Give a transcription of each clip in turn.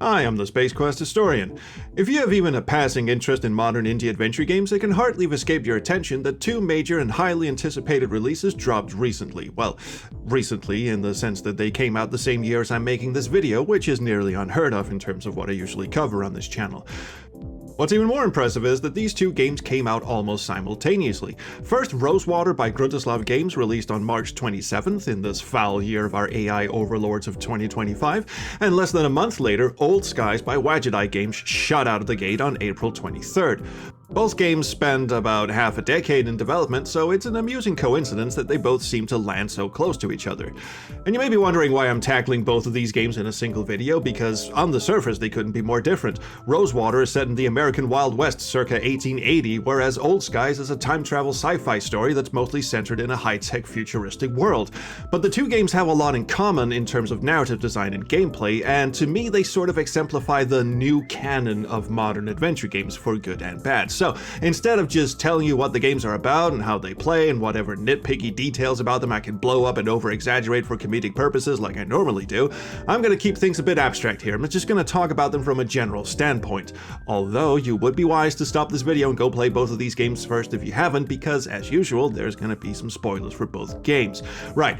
I am the Space Quest historian. If you have even a passing interest in modern indie adventure games, it can hardly have escaped your attention that two major and highly anticipated releases dropped recently. Well, recently in the sense that they came out the same year as I'm making this video, which is nearly unheard of in terms of what I usually cover on this channel. What's even more impressive is that these two games came out almost simultaneously. First, Rosewater by Gruntislav Games released on March 27th in this foul year of our AI overlords of 2025, and less than a month later, Old Skies by Wadjet Eye Games shot out of the gate on April 23rd. Both games spent about half a decade in development, so it's an amusing coincidence that they both seem to land so close to each other. And you may be wondering why I'm tackling both of these games in a single video, because on the surface they couldn't be more different. Rosewater is set in the American Wild West circa 1880, whereas Old Skies is a time travel sci-fi story that's mostly centered in a high-tech futuristic world. But the two games have a lot in common in terms of narrative design and gameplay, and to me they sort of exemplify the new canon of modern adventure games for good and bad. So instead of just telling you what the games are about and how they play and whatever nitpicky details about them I can blow up and over-exaggerate for comedic purposes like I normally do, I'm going to keep things a bit abstract here. I'm just going to talk about them from a general standpoint. Although you would be wise to stop this video and go play both of these games first if you haven't, because as usual there's going to be some spoilers for both games. Right.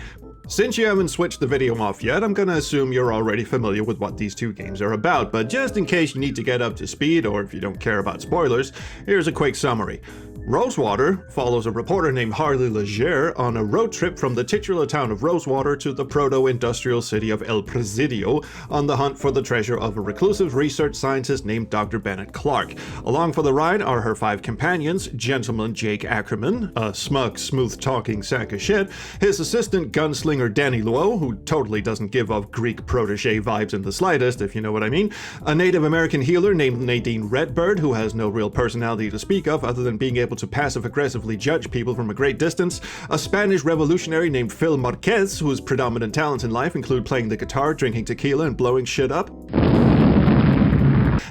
Since you haven't switched the video off yet, I'm gonna assume you're already familiar with what these two games are about, but just in case you need to get up to speed, or if you don't care about spoilers, here's a quick summary. Rosewater follows a reporter named Harley Leger on a road trip from the titular town of Rosewater to the proto-industrial city of El Presidio on the hunt for the treasure of a reclusive research scientist named Dr. Bennett Clark. Along for the ride are her 5 companions, Gentleman Jake Ackerman, a smug, smooth-talking sack of shit, his assistant gunslinger Danny Luo, who totally doesn't give off Greek protege vibes in the slightest, if you know what I mean, a Native American healer named Nadine Redbird, who has no real personality to speak of other than being able to passive-aggressively judge people from a great distance, a Spanish revolutionary named Phil Marquez, whose predominant talents in life include playing the guitar, drinking tequila, and blowing shit up,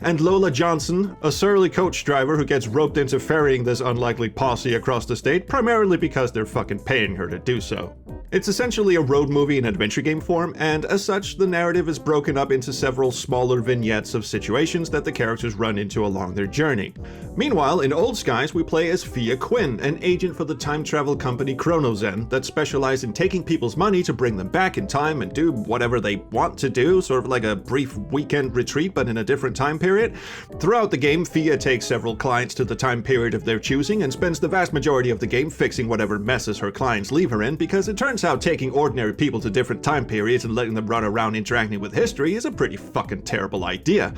and Lola Johnson, a surly coach driver who gets roped into ferrying this unlikely posse across the state, primarily because they're fucking paying her to do so. It's essentially a road movie in adventure game form, and as such, the narrative is broken up into several smaller vignettes of situations that the characters run into along their journey. Meanwhile, in Old Skies, we play as Fia Quinn, an agent for the time travel company Chronozen that specialize in taking people's money to bring them back in time and do whatever they want to do, sort of like a brief weekend retreat but in a different time period. Throughout the game, Fia takes several clients to the time period of their choosing and spends the vast majority of the game fixing whatever messes her clients leave her in, because it turns out taking ordinary people to different time periods and letting them run around interacting with history is a pretty fucking terrible idea.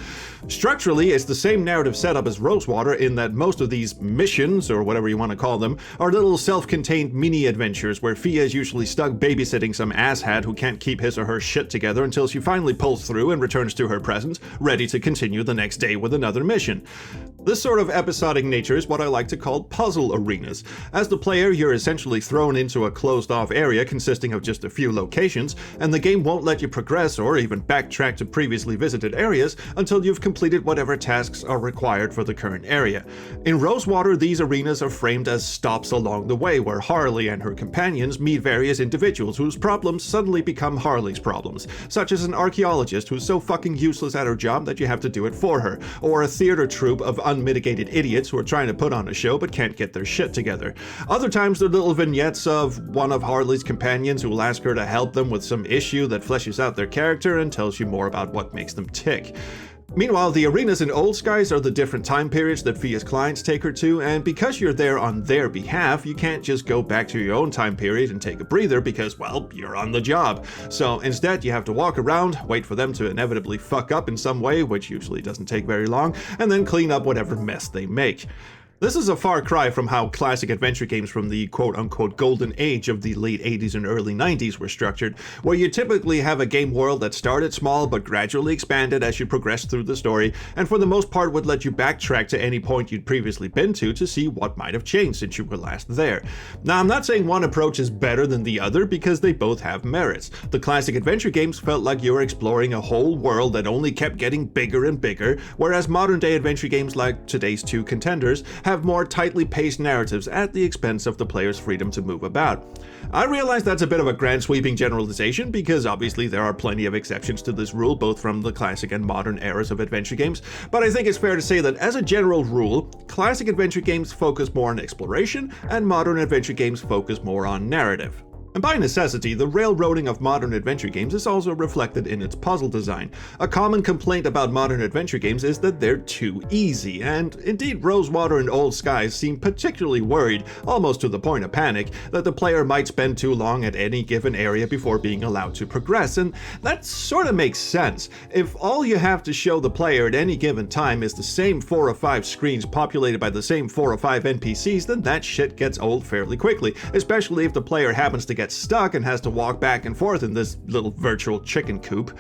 Structurally, it's the same narrative setup as Rosewater in that most of these missions, or whatever you want to call them, are little self-contained mini-adventures where Fia is usually stuck babysitting some asshat who can't keep his or her shit together until she finally pulls through and returns to her presence, ready to continue the next day with another mission. This sort of episodic nature is what I like to call puzzle arenas. As the player, you're essentially thrown into a closed-off area consisting of just a few locations, and the game won't let you progress or even backtrack to previously visited areas until you've completed whatever tasks are required for the current area. In Rosewater, these arenas are framed as stops along the way, where Harley and her companions meet various individuals whose problems suddenly become Harley's problems, such as an archaeologist who's so fucking useless at her job that you have to do it for her, or a theater troupe of unmitigated idiots who are trying to put on a show but can't get their shit together. Other times they're little vignettes of one of Harley's companions who will ask her to help them with some issue that fleshes out their character and tells you more about what makes them tick. Meanwhile, the arenas in Old Skies are the different time periods that Fia's clients take her to, and because you're there on their behalf, you can't just go back to your own time period and take a breather because, well, you're on the job. So instead, you have to walk around, wait for them to inevitably fuck up in some way, which usually doesn't take very long, and then clean up whatever mess they make. This is a far cry from how classic adventure games from the quote-unquote golden age of the late 80s and early 90s were structured, where you typically have a game world that started small but gradually expanded as you progressed through the story, and for the most part would let you backtrack to any point you'd previously been to see what might have changed since you were last there. Now, I'm not saying one approach is better than the other because they both have merits. The classic adventure games felt like you were exploring a whole world that only kept getting bigger and bigger, whereas modern day adventure games like today's two contenders have more tightly paced narratives at the expense of the player's freedom to move about. I realize that's a bit of a grand sweeping generalization because obviously there are plenty of exceptions to this rule, both from the classic and modern eras of adventure games, but I think it's fair to say that as a general rule, classic adventure games focus more on exploration and modern adventure games focus more on narrative. And by necessity, the railroading of modern adventure games is also reflected in its puzzle design. A common complaint about modern adventure games is that they're too easy, and indeed Rosewater and Old Skies seem particularly worried, almost to the point of panic, that the player might spend too long at any given area before being allowed to progress, and that sort of makes sense. If all you have to show the player at any given time is the same 4 or 5 screens populated by the same 4 or 5 NPCs, then that shit gets old fairly quickly, especially if the player happens to get stuck and has to walk back and forth in this little virtual chicken coop.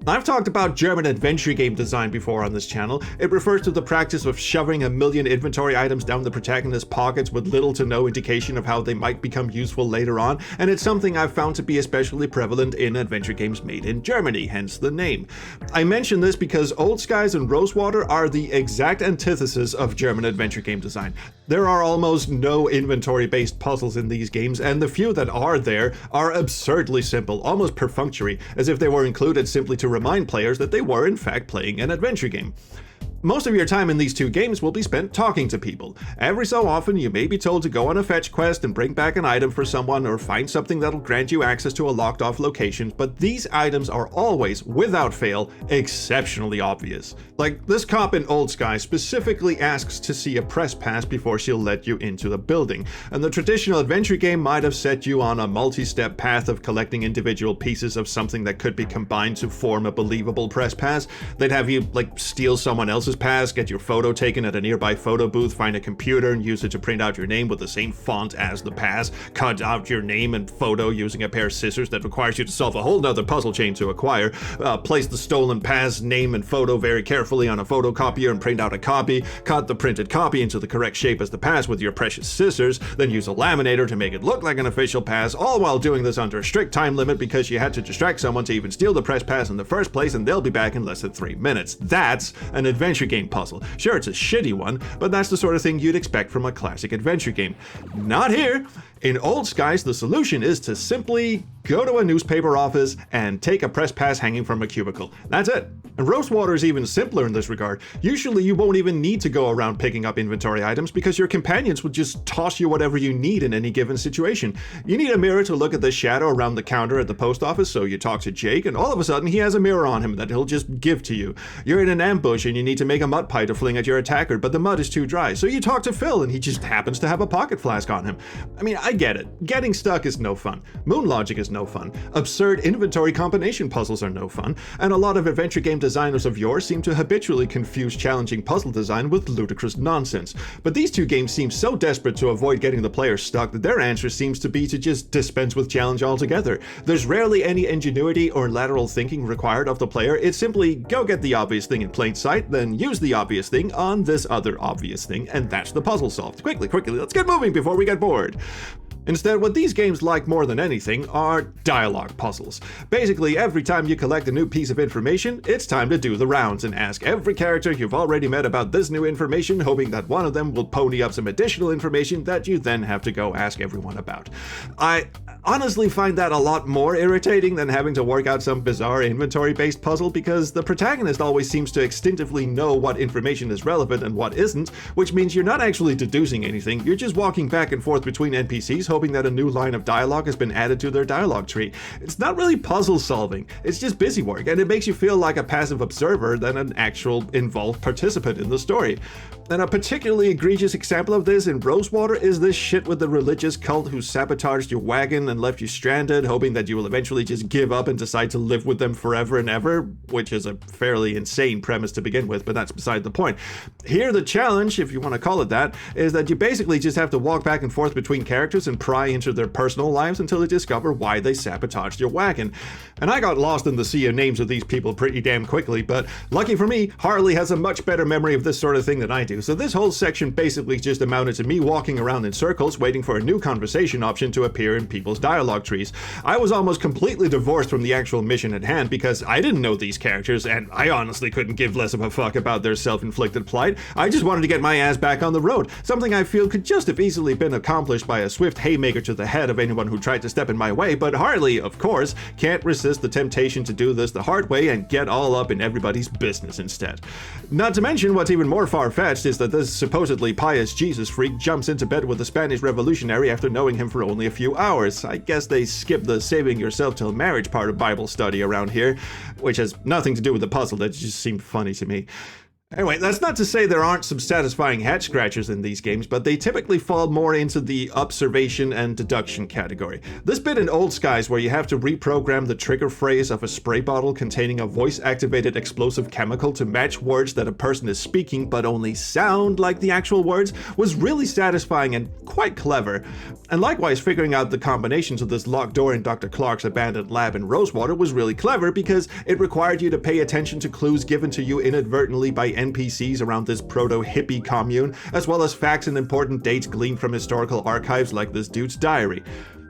I've talked about German adventure game design before on this channel. It refers to the practice of shoving a million inventory items down the protagonist's pockets with little to no indication of how they might become useful later on, and it's something I've found to be especially prevalent in adventure games made in Germany, hence the name. I mention this because Old Skies and Rosewater are the exact antithesis of German adventure game design. There are almost no inventory-based puzzles in these games, and the few that are there are absurdly simple, almost perfunctory, as if they were included simply to remind players that they were in fact playing an adventure game. Most of your time in these two games will be spent talking to people. Every so often you may be told to go on a fetch quest and bring back an item for someone or find something that'll grant you access to a locked off location, but these items are always, without fail, exceptionally obvious. Like, this cop in Old Sky specifically asks to see a press pass before she'll let you into the building, and the traditional adventure game might have set you on a multi-step path of collecting individual pieces of something that could be combined to form a believable press pass. They'd have you, like, steal someone else's pass, get your photo taken at a nearby photo booth, find a computer and use it to print out your name with the same font as the pass, cut out your name and photo using a pair of scissors that requires you to solve a whole nother puzzle chain to acquire, place the stolen pass name and photo very carefully on a photocopier and print out a copy, cut the printed copy into the correct shape as the pass with your precious scissors, then use a laminator to make it look like an official pass, all while doing this under a strict time limit because you had to distract someone to even steal the press pass in the first place, and they'll be back in less than 3 minutes. That's an adventure game puzzle. Sure, it's a shitty one, but that's the sort of thing you'd expect from a classic adventure game. Not here! In Old Skies, the solution is to simply go to a newspaper office and take a press pass hanging from a cubicle. That's it. And Rosewater is even simpler in this regard. Usually you won't even need to go around picking up inventory items because your companions would just toss you whatever you need in any given situation. You need a mirror to look at the shadow around the counter at the post office, so you talk to Jake and all of a sudden he has a mirror on him that he'll just give to you. You're in an ambush and you need to make a mud pie to fling at your attacker, but the mud is too dry, so you talk to Phil and he just happens to have a pocket flask on him. I mean, I get it. Getting stuck is no fun. Moon logic is no fun. Absurd inventory combination puzzles are no fun. And a lot of adventure game designers of yore seem to habitually confuse challenging puzzle design with ludicrous nonsense. But these two games seem so desperate to avoid getting the player stuck that their answer seems to be to just dispense with challenge altogether. There's rarely any ingenuity or lateral thinking required of the player. It's simply go get the obvious thing in plain sight, then use the obvious thing on this other obvious thing, and that's the puzzle solved. Quickly, let's get moving before we get bored. Instead, what these games like more than anything are dialogue puzzles. Basically, every time you collect a new piece of information, it's time to do the rounds and ask every character you've already met about this new information, hoping that one of them will pony up some additional information that you then have to go ask everyone about. I honestly find that a lot more irritating than having to work out some bizarre inventory-based puzzle because the protagonist always seems to instinctively know what information is relevant and what isn't, which means you're not actually deducing anything, you're just walking back and forth between NPCs hoping that a new line of dialogue has been added to their dialogue tree. It's not really puzzle solving, it's just busy work, and it makes you feel like a passive observer than an actual involved participant in the story. And a particularly egregious example of this in Rosewater is this shit with the religious cult who sabotaged your wagon and left you stranded, hoping that you will eventually just give up and decide to live with them forever and ever, which is a fairly insane premise to begin with, but that's beside the point. Here the challenge, if you want to call it that, is that you basically just have to walk back and forth between characters and pry into their personal lives until you discover why they sabotaged your wagon. And I got lost in the sea of names of these people pretty damn quickly, but lucky for me, Harley has a much better memory of this sort of thing than I do, so this whole section basically just amounted to me walking around in circles waiting for a new conversation option to appear in people's dialogue trees. I was almost completely divorced from the actual mission at hand because I didn't know these characters, and I honestly couldn't give less of a fuck about their self-inflicted plight. I just wanted to get my ass back on the road, something I feel could just have easily been accomplished by a swift haymaker to the head of anyone who tried to step in my way, but Harley, of course, can't resist the temptation to do this the hard way and get all up in everybody's business instead. Not to mention, what's even more far-fetched is that this supposedly pious Jesus freak jumps into bed with a Spanish revolutionary after knowing him for only a few hours. I guess they skipped the saving yourself till marriage part of Bible study around here, which has nothing to do with the puzzle, that just seemed funny to me. Anyway, that's not to say there aren't some satisfying head scratchers in these games, but they typically fall more into the observation and deduction category. This bit in Old Skies where you have to reprogram the trigger phrase of a spray bottle containing a voice-activated explosive chemical to match words that a person is speaking but only sound like the actual words was really satisfying and quite clever. And likewise, figuring out the combinations of this locked door in Dr. Clark's abandoned lab in Rosewater was really clever because it required you to pay attention to clues given to you inadvertently by NPCs around this proto-hippie commune, as well as facts and important dates gleaned from historical archives like this dude's diary.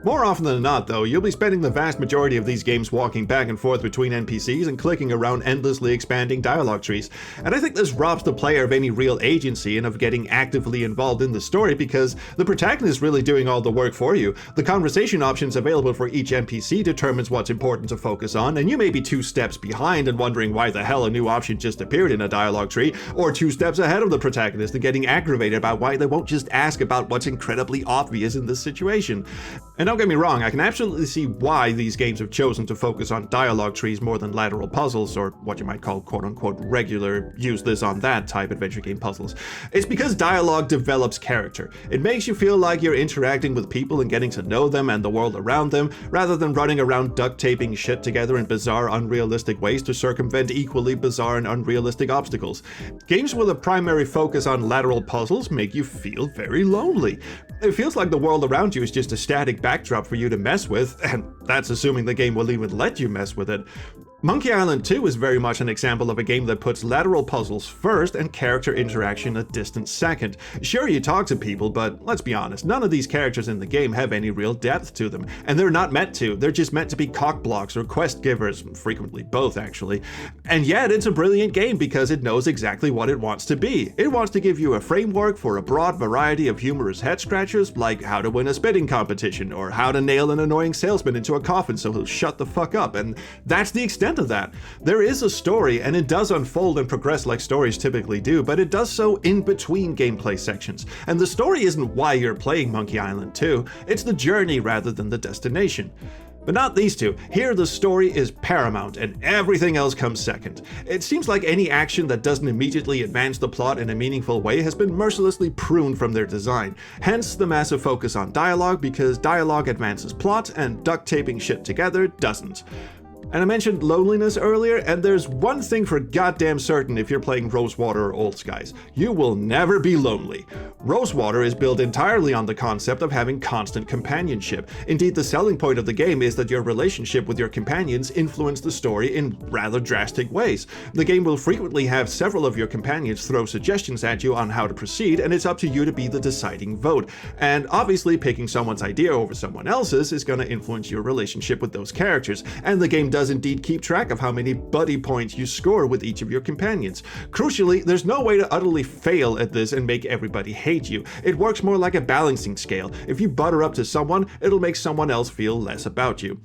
More often than not, though, you'll be spending the vast majority of these games walking back and forth between NPCs and clicking around endlessly expanding dialogue trees. And I think this robs the player of any real agency and of getting actively involved in the story because the protagonist is really doing all the work for you. The conversation options available for each NPC determines what's important to focus on, and you may be 2 steps behind and wondering why the hell a new option just appeared in a dialogue tree, or 2 steps ahead of the protagonist and getting aggravated about why they won't just ask about what's incredibly obvious in this situation. And don't get me wrong, I can absolutely see why these games have chosen to focus on dialogue trees more than lateral puzzles, or what you might call quote-unquote regular use this on that type adventure game puzzles. It's because dialogue develops character. It makes you feel like you're interacting with people and getting to know them and the world around them, rather than running around duct taping shit together in bizarre, unrealistic ways to circumvent equally bizarre and unrealistic obstacles. Games with a primary focus on lateral puzzles make you feel very lonely. It feels like the world around you is just a static backdrop for you to mess with, and that's assuming the game will even let you mess with it. Monkey Island 2 is very much an example of a game that puts lateral puzzles first and character interaction a distant second. Sure, you talk to people, but let's be honest, none of these characters in the game have any real depth to them, and they're not meant to. They're just meant to be cockblocks or quest givers, frequently both actually. And yet it's a brilliant game because it knows exactly what it wants to be. It wants to give you a framework for a broad variety of humorous head scratchers, like how to win a spitting competition, or how to nail an annoying salesman into a coffin so he'll shut the fuck up, and that's the extent of that. There is a story, and it does unfold and progress like stories typically do, but it does so in between gameplay sections. And the story isn't why you're playing Monkey Island 2, it's the journey rather than the destination. But not these two. Here the story is paramount and everything else comes second. It seems like any action that doesn't immediately advance the plot in a meaningful way has been mercilessly pruned from their design. Hence the massive focus on dialogue, because dialogue advances plot and duct taping shit together doesn't. And I mentioned loneliness earlier, and there's one thing for goddamn certain if you're playing Rosewater or Old Skies. You will never be lonely. Rosewater is built entirely on the concept of having constant companionship. Indeed, the selling point of the game is that your relationship with your companions influence the story in rather drastic ways. The game will frequently have several of your companions throw suggestions at you on how to proceed, and it's up to you to be the deciding vote. And obviously, picking someone's idea over someone else's is going to influence your relationship with those characters, and the game does indeed keep track of how many buddy points you score with each of your companions. Crucially, there's no way to utterly fail at this and make everybody hate you. It works more like a balancing scale. If you butter up to someone, it'll make someone else feel less about you.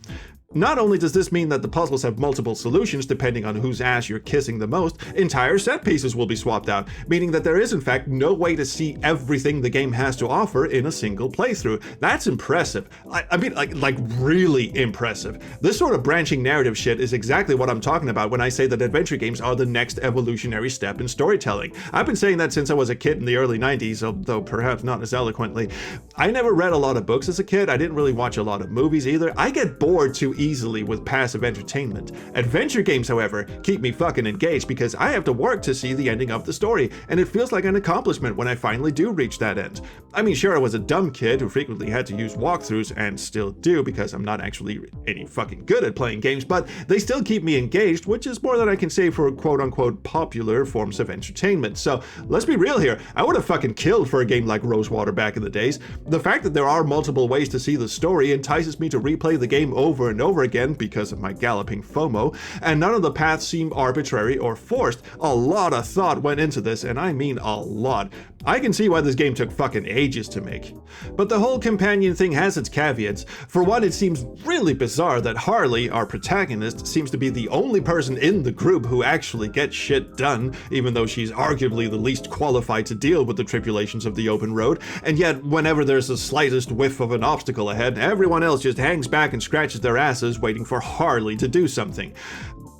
Not only does this mean that the puzzles have multiple solutions depending on whose ass you're kissing the most, entire set pieces will be swapped out, meaning that there is in fact no way to see everything the game has to offer in a single playthrough. That's impressive. I mean, like really impressive. This sort of branching narrative shit is exactly what I'm talking about when I say that adventure games are the next evolutionary step in storytelling. I've been saying that since I was a kid in the early 90s, although perhaps not as eloquently. I never read a lot of books as a kid. I didn't really watch a lot of movies either. I get bored too easily with passive entertainment. Adventure games, however, keep me fucking engaged because I have to work to see the ending of the story, and it feels like an accomplishment when I finally do reach that end. I mean, sure, I was a dumb kid who frequently had to use walkthroughs, and still do because I'm not actually any fucking good at playing games, but they still keep me engaged, which is more than I can say for quote-unquote popular forms of entertainment. So let's be real here, I would have fucking killed for a game like Rosewater back in the days. The fact that there are multiple ways to see the story entices me to replay the game over and over again because of my galloping FOMO, and none of the paths seem arbitrary or forced. A lot of thought went into this, and I mean a lot. I can see why this game took fucking ages to make. But the whole companion thing has its caveats. For one, it seems really bizarre that Harley, our protagonist, seems to be the only person in the group who actually gets shit done, even though she's arguably the least qualified to deal with the tribulations of the open road, and yet whenever there's the slightest whiff of an obstacle ahead, everyone else just hangs back and scratches their asses waiting for Harley to do something.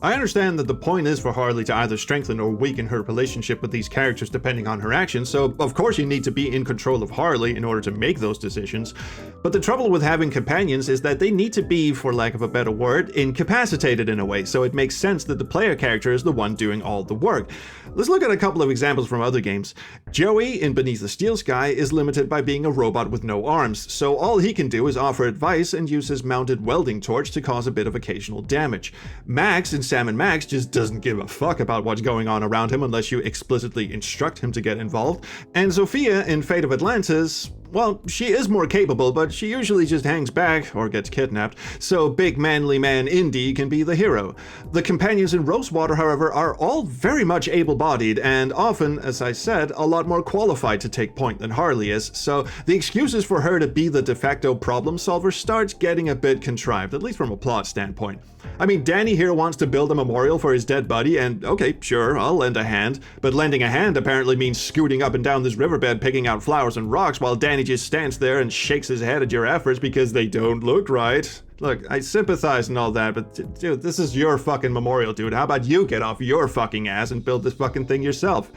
I understand that the point is for Harley to either strengthen or weaken her relationship with these characters depending on her actions, so of course you need to be in control of Harley in order to make those decisions. But the trouble with having companions is that they need to be, for lack of a better word, incapacitated in a way, so it makes sense that the player character is the one doing all the work. Let's look at a couple of examples from other games. Joey in Beneath the Steel Sky is limited by being a robot with no arms, so all he can do is offer advice and use his mounted welding torch to cause a bit of occasional damage. Max in Sam & Max just doesn't give a fuck about what's going on around him unless you explicitly instruct him to get involved. And Sophia in Fate of Atlantis, well, she is more capable, but she usually just hangs back or gets kidnapped, so big manly man Indy can be the hero. The companions in Rosewater, however, are all very much able-bodied and often, as I said, a lot more qualified to take point than Harley is, so the excuses for her to be the de facto problem solver starts getting a bit contrived, at least from a plot standpoint. I mean, Danny here wants to build a memorial for his dead buddy, and okay, sure, I'll lend a hand, but lending a hand apparently means scooting up and down this riverbed picking out flowers and rocks while Danny just stands there and shakes his head at your efforts because they don't look right. Look, I sympathize and all that, but dude, this is your fucking memorial, dude. How about you get off your fucking ass and build this fucking thing yourself?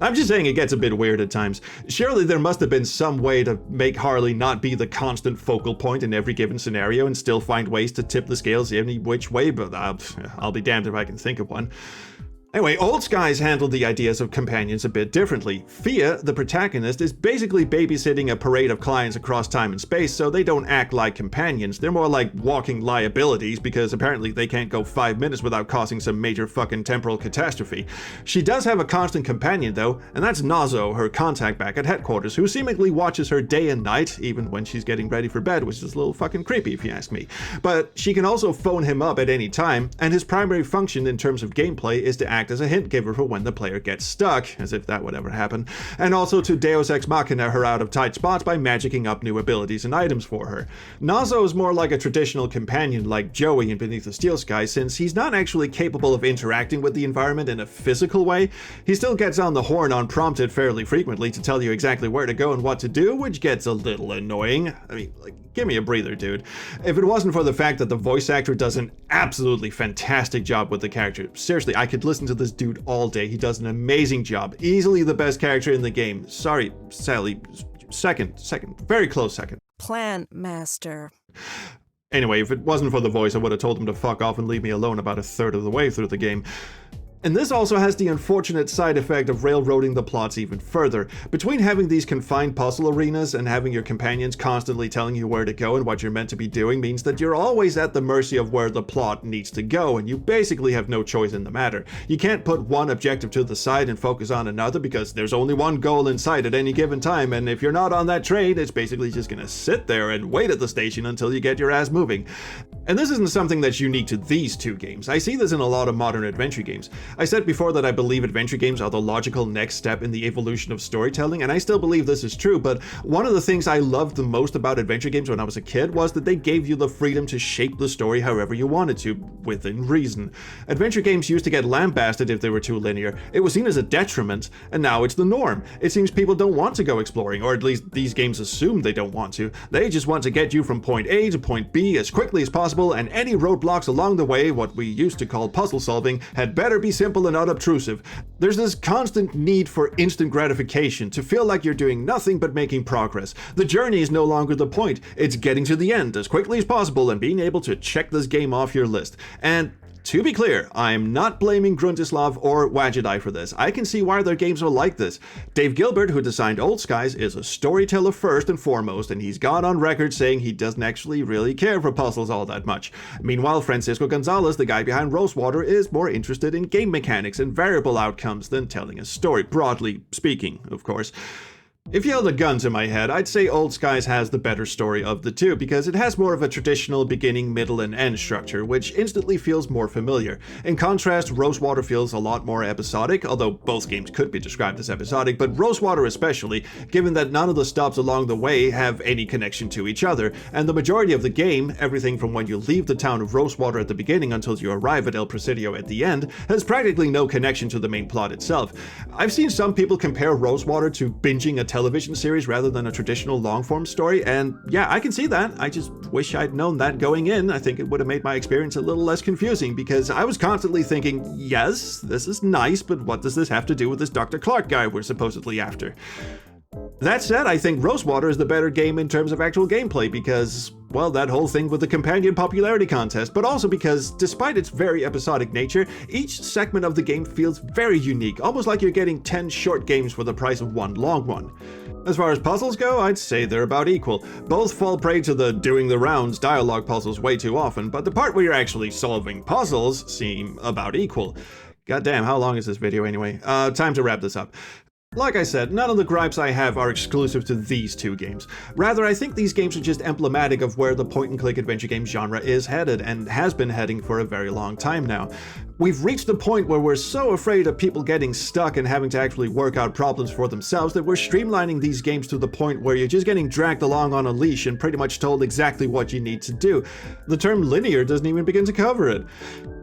I'm just saying it gets a bit weird at times. Surely there must have been some way to make Harley not be the constant focal point in every given scenario and still find ways to tip the scales any which way, but I'll be damned if I can think of one. Anyway, Old Skies handled the ideas of companions a bit differently. Fia, the protagonist, is basically babysitting a parade of clients across time and space, so they don't act like companions. They're more like walking liabilities because apparently they can't go 5 minutes without causing some major fucking temporal catastrophe. She does have a constant companion though, and that's Nazo, her contact back at headquarters, who seemingly watches her day and night, even when she's getting ready for bed, which is a little fucking creepy if you ask me. But she can also phone him up at any time, and his primary function in terms of gameplay is to act as a hint giver for when the player gets stuck, as if that would ever happen, and also to Deus Ex Machina her out of tight spots by magicking up new abilities and items for her. Nazo is more like a traditional companion like Joey in Beneath the Steel Sky, since he's not actually capable of interacting with the environment in a physical way. He still gets on the horn unprompted fairly frequently to tell you exactly where to go and what to do, which gets a little annoying. I mean, like, give me a breather, dude. If it wasn't for the fact that the voice actor does an absolutely fantastic job with the character, seriously, I could listen to this dude all day. He does an amazing job. Easily the best character in the game. Sorry, Sally. Second. Very close second. Plant Master. Anyway, if it wasn't for the voice, I would have told him to fuck off and leave me alone about a third of the way through the game. And this also has the unfortunate side effect of railroading the plots even further. Between having these confined puzzle arenas and having your companions constantly telling you where to go and what you're meant to be doing means that you're always at the mercy of where the plot needs to go, and you basically have no choice in the matter. You can't put one objective to the side and focus on another because there's only one goal in sight at any given time, and if you're not on that train, it's basically just gonna sit there and wait at the station until you get your ass moving. And this isn't something that's unique to these two games. I see this in a lot of modern adventure games. I said before that I believe adventure games are the logical next step in the evolution of storytelling, and I still believe this is true, but one of the things I loved the most about adventure games when I was a kid was that they gave you the freedom to shape the story however you wanted to, within reason. Adventure games used to get lambasted if they were too linear. It was seen as a detriment, and now it's the norm. It seems people don't want to go exploring, or at least these games assume they don't want to. They just want to get you from point A to point B as quickly as possible possible, and any roadblocks along the way, what we used to call puzzle solving, had better be simple and unobtrusive. There's this constant need for instant gratification, to feel like you're doing nothing but making progress. The journey is no longer the point, it's getting to the end as quickly as possible and being able to check this game off your list. And to be clear, I'm not blaming Gruntislav or Wadjet for this. I can see why their games are like this. Dave Gilbert, who designed Old Skies, is a storyteller first and foremost, and he's gone on record saying he doesn't actually really care for puzzles all that much. Meanwhile, Francisco Gonzalez, the guy behind Rosewater, is more interested in game mechanics and variable outcomes than telling a story, broadly speaking, of course. If you held a gun to my head, I'd say Old Skies has the better story of the two because it has more of a traditional beginning, middle, and end structure, which instantly feels more familiar. In contrast, Rosewater feels a lot more episodic, although both games could be described as episodic, but Rosewater especially, given that none of the stops along the way have any connection to each other, and the majority of the game, everything from when you leave the town of Rosewater at the beginning until you arrive at El Presidio at the end, has practically no connection to the main plot itself. I've seen some people compare Rosewater to binging a television series rather than a traditional long-form story, and yeah, I can see that. I just wish I'd known that going in. I think it would have made my experience a little less confusing, because I was constantly thinking, yes, this is nice, but what does this have to do with this Dr. Clark guy we're supposedly after? That said, I think Rosewater is the better game in terms of actual gameplay because, well, that whole thing with the companion popularity contest, but also because, despite its very episodic nature, each segment of the game feels very unique, almost like you're getting 10 short games for the price of one long one. As far as puzzles go, I'd say they're about equal. Both fall prey to the doing the rounds dialogue puzzles way too often, but the part where you're actually solving puzzles seem about equal. Goddamn, how long is this video anyway? Time to wrap this up. Like I said, none of the gripes I have are exclusive to these two games. Rather, I think these games are just emblematic of where the point-and-click adventure game genre is headed, and has been heading for a very long time now. We've reached the point where we're so afraid of people getting stuck and having to actually work out problems for themselves that we're streamlining these games to the point where you're just getting dragged along on a leash and pretty much told exactly what you need to do. The term linear doesn't even begin to cover it.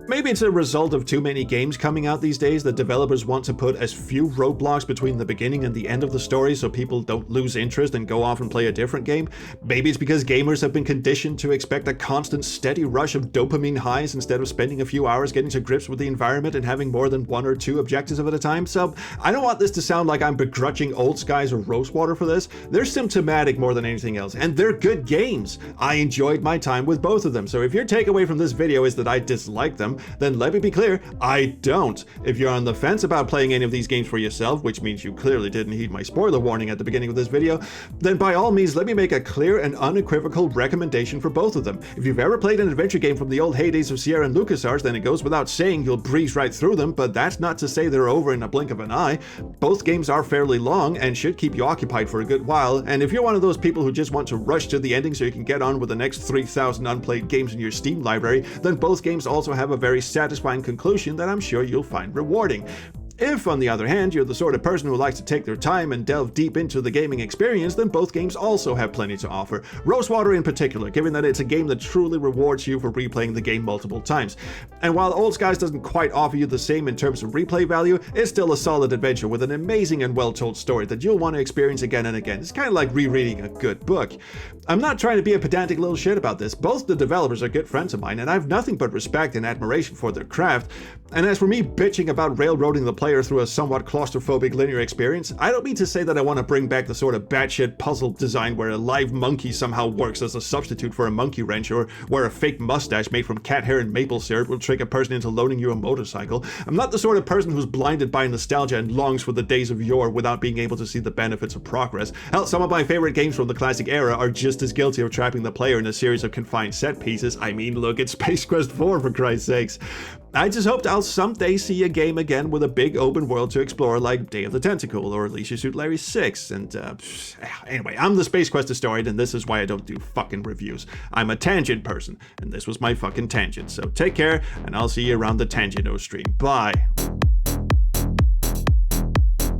Maybe it's a result of too many games coming out these days that developers want to put as few roadblocks between the beginning and the end of the story so people don't lose interest and go off and play a different game. Maybe it's because gamers have been conditioned to expect a constant steady rush of dopamine highs instead of spending a few hours getting to grips with the environment and having more than one or two objectives at a time. So I don't want this to sound like I'm begrudging Old Skies or Rosewater for this. They're symptomatic more than anything else, and they're good games. I enjoyed my time with both of them, so if your takeaway from this video is that I dislike them, then let me be clear, I don't. If you're on the fence about playing any of these games for yourself, which means you clearly didn't heed my spoiler warning at the beginning of this video, then by all means let me make a clear and unequivocal recommendation for both of them. If you've ever played an adventure game from the old heydays of Sierra and LucasArts, then it goes without saying you'll breeze right through them, but that's not to say they're over in a blink of an eye. Both games are fairly long and should keep you occupied for a good while, and if you're one of those people who just want to rush to the ending so you can get on with the next 3,000 unplayed games in your Steam library, then both games also have a very satisfying conclusion that I'm sure you'll find rewarding. If, on the other hand, you're the sort of person who likes to take their time and delve deep into the gaming experience, then both games also have plenty to offer. Rosewater in particular, given that it's a game that truly rewards you for replaying the game multiple times. And while Old Skies doesn't quite offer you the same in terms of replay value, it's still a solid adventure with an amazing and well-told story that you'll want to experience again and again. It's kind of like rereading a good book. I'm not trying to be a pedantic little shit about this. Both the developers are good friends of mine, and I have nothing but respect and admiration for their craft. And as for me bitching about railroading the player through a somewhat claustrophobic linear experience, I don't mean to say that I want to bring back the sort of batshit puzzle design where a live monkey somehow works as a substitute for a monkey wrench, or where a fake mustache made from cat hair and maple syrup will trick a person into loaning you a motorcycle. I'm not the sort of person who's blinded by nostalgia and longs for the days of yore without being able to see the benefits of progress. Hell, some of my favorite games from the classic era are just as guilty of trapping the player in a series of confined set pieces. I mean, look at Space Quest 4 for Christ's sakes. I just hoped I'll someday see a game again with a big open world to explore like Day of the Tentacle or Leisure Suit Larry 6, and anyway, I'm the Space Quest historian, and this is why I don't do fucking reviews. I'm a tangent person, and this was my fucking tangent, so take care, and I'll see you around the Tangent-O stream. Bye!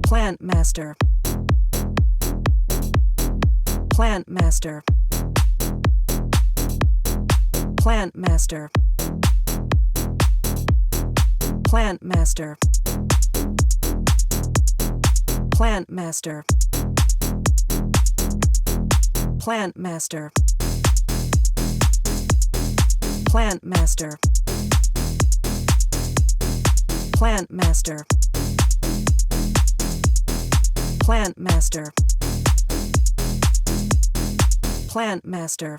Plant Master. Plant Master. Plant Master. Plant Master. Plant Master. Plant Master. Plant Master. Plant Master. Plant Master. Plant Master.